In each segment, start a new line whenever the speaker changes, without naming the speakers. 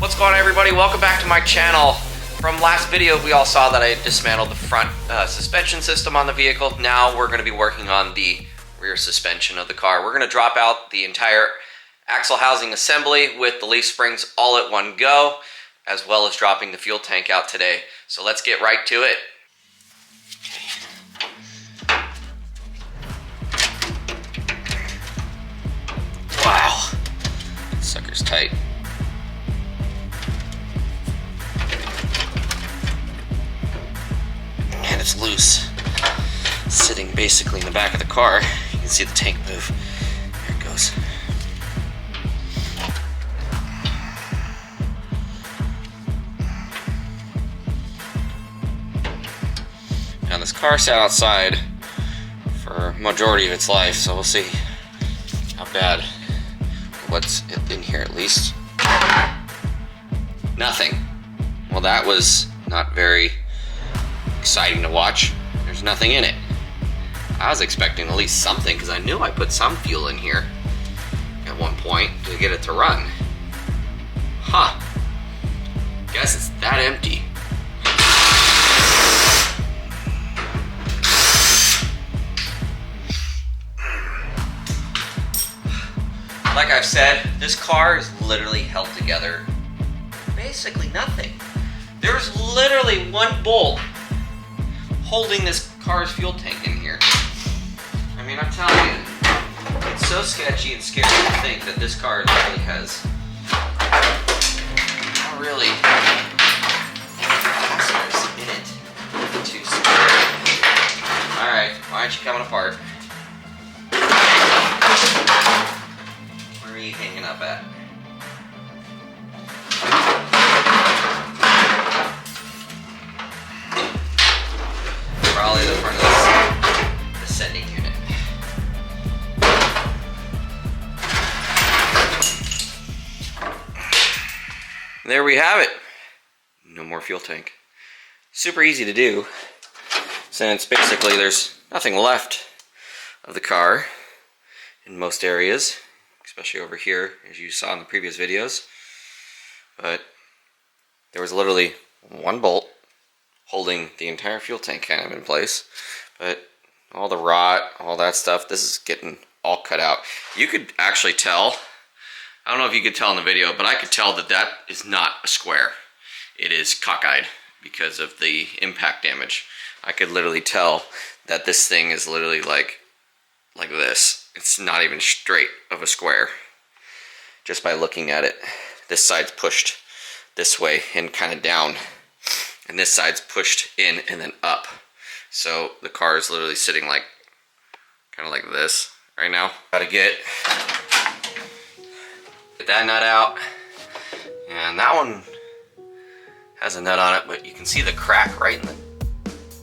What's going on, everybody? Welcome back to my channel. From last video, we all saw that I dismantled the front suspension system on the vehicle. Now we're going to be working on the rear suspension of the car. We're going to drop out the entire axle housing assembly with the leaf springs all at one go, as well as dropping the fuel tank out today. So let's get right to it. Wow, sucker's tight. And it's loose, sitting basically in the back of the car. You can see the tank move. There it goes. Now this car sat outside for a majority of its life, so we'll see how bad. What's in here at least? Nothing. Well, that was not very exciting to watch. There's nothing in it. I was expecting at least something because I knew I put some fuel in here at one point to get it to run. Huh. Guess it's that empty. Like I've said, this car is literally held together. Basically nothing. There's literally one bolt holding this car's fuel tank in here. I mean, I'm telling you, it's so sketchy and scary to think that this car literally has not really fasteners in it to secure it. Alright, why aren't you coming apart? Where are you hanging up at? Probably the front of this descending unit. There we have it. No more fuel tank. Super easy to do, since basically there's nothing left of the car in most areas, especially over here, as you saw in the previous videos. But there was literally one bolt holding the entire fuel tank kind of in place, but all the rot, all that stuff, this is getting all cut out. You could actually tell, I don't know if you could tell in the video, but I could tell that that is not a square. It is cockeyed because of the impact damage. I could literally tell that this thing is literally like this. It's not even straight of a square just by looking at it. This side's pushed this way and kind of down, and this side's pushed in and then up. So the car is literally sitting like, kind of like this right now. Gotta get that nut out. And that one has a nut on it, but you can see the crack right in the,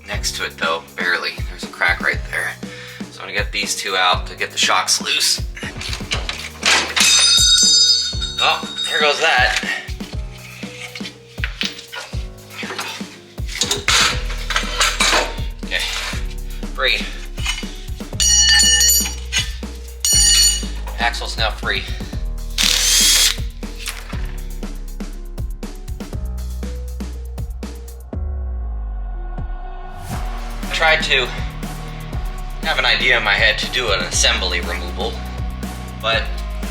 next to it though, barely. There's a crack right there. So I'm gonna get these two out to get the shocks loose. Oh, here goes that. Free. Axle's now free. I tried to have an idea in my head to do an assembly removal, but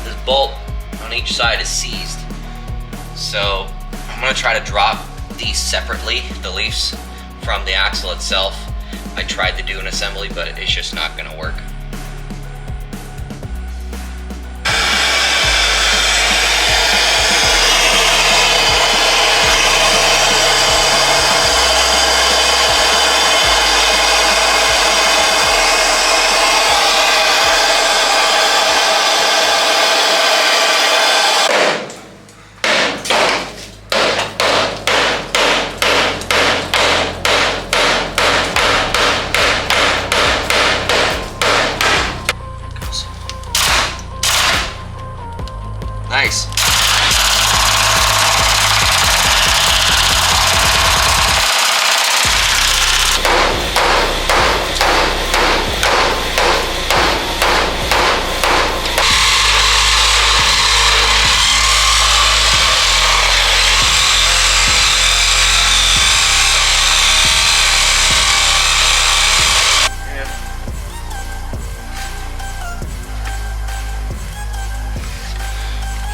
this bolt on each side is seized. So I'm going to try to drop these separately, the leaves, from the axle itself. I tried to do an assembly, but it's just not going to work.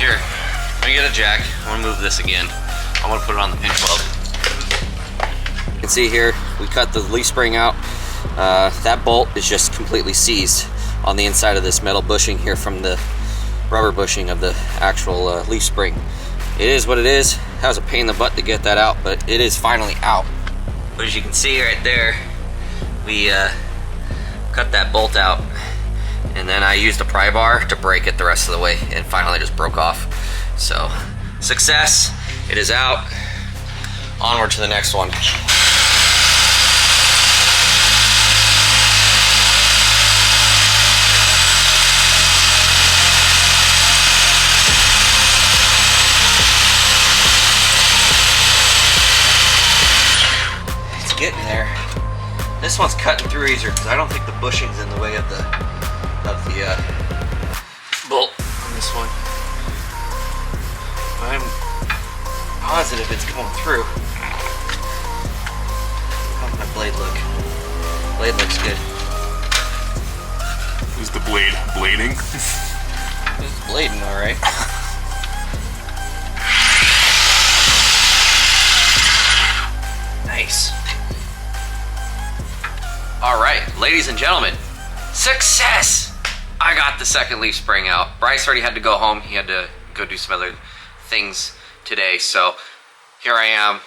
Here, let me get a jack. I want to move this again. I want to put it on the pinch weld. You can see here, we cut the leaf spring out. That bolt is just completely seized on the inside of this metal bushing here from the rubber bushing of the actual leaf spring. It is what it is. That was a pain in the butt to get that out, but it is finally out. But as you can see right there, we cut that bolt out, and then I used a pry bar to break it the rest of the way, and finally just broke off. So, success, it is out. Onward to the next one. Getting there. This one's cutting through easier because I don't think the bushing's in the way of the bolt on this one. I'm positive it's going through. How's my blade look? Blade looks good.
Is the blade blading?
It's blading, all right. Nice. All right, ladies and gentlemen, success! I got the second leaf spring out. Bryce already had to go home. He had to go do some other things today. So here I am,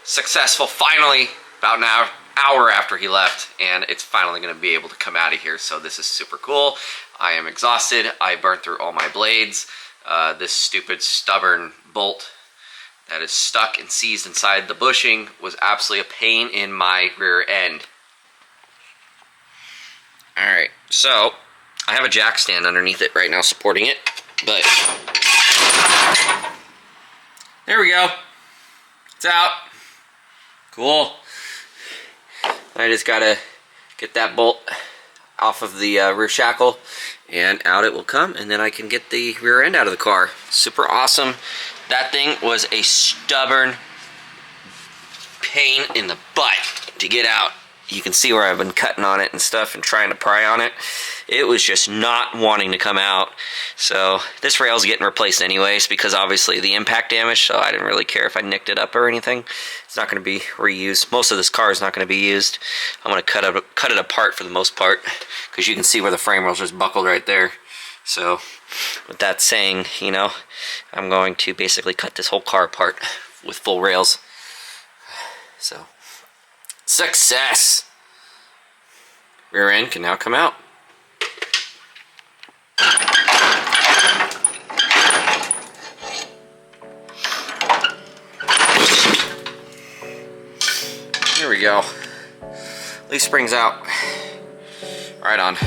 successful finally, about an hour after he left, and it's finally gonna be able to come out of here. So this is super cool. I am exhausted. I burned through all my blades. This stupid, stubborn bolt that is stuck and seized inside the bushing was absolutely a pain in my rear end. Alright, so I have a jack stand underneath it right now supporting it, but there we go. It's out. Cool. I just gotta get that bolt off of the rear shackle, and out it will come, and then I can get the rear end out of the car. Super awesome. That thing was a stubborn pain in the butt to get out. You can see where I've been cutting on it and stuff and trying to pry on it. It was just not wanting to come out. So this rail's getting replaced anyways because obviously the impact damage, so I didn't really care if I nicked it up or anything. It's not going to be reused. Most of this car is not going to be used. I'm going to cut it apart for the most part because you can see where the frame rail's just buckled right there. So with that saying, you know, I'm going to basically cut this whole car apart with full rails. So success! Rear end can now come out. There we go. Leaf springs out. Right on.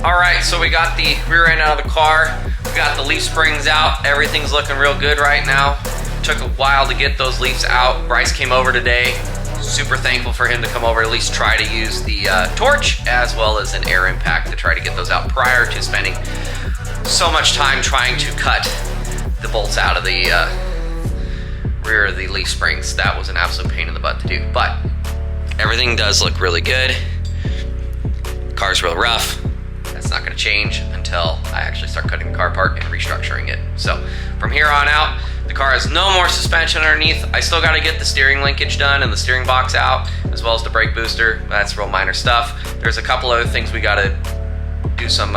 Alright, so we got the rear end out of the car, we got the leaf springs out, everything's looking real good right now. Took a while to get those leaves out. Bryce came over today, super thankful for him to come over, at least try to use the torch as well as an air impact to try to get those out prior to spending so much time trying to cut the bolts out of the rear of the leaf springs. That was an absolute pain in the butt to do, but everything does look really good. Car's real rough. That's not going to change until I actually start cutting the car apart and restructuring it. So from here on out, the car has no more suspension underneath. I still got to get the steering linkage done and the steering box out, as well as the brake booster. That's real minor stuff. There's a couple other things we got to do, some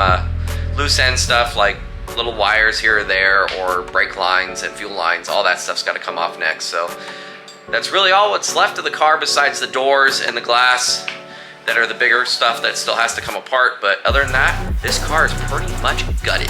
loose end stuff like little wires here or there, or brake lines and fuel lines. All that stuff's got to come off next. So that's really all what's left of the car besides the doors and the glass that are the bigger stuff that still has to come apart. But other than that, this car is pretty much gutted.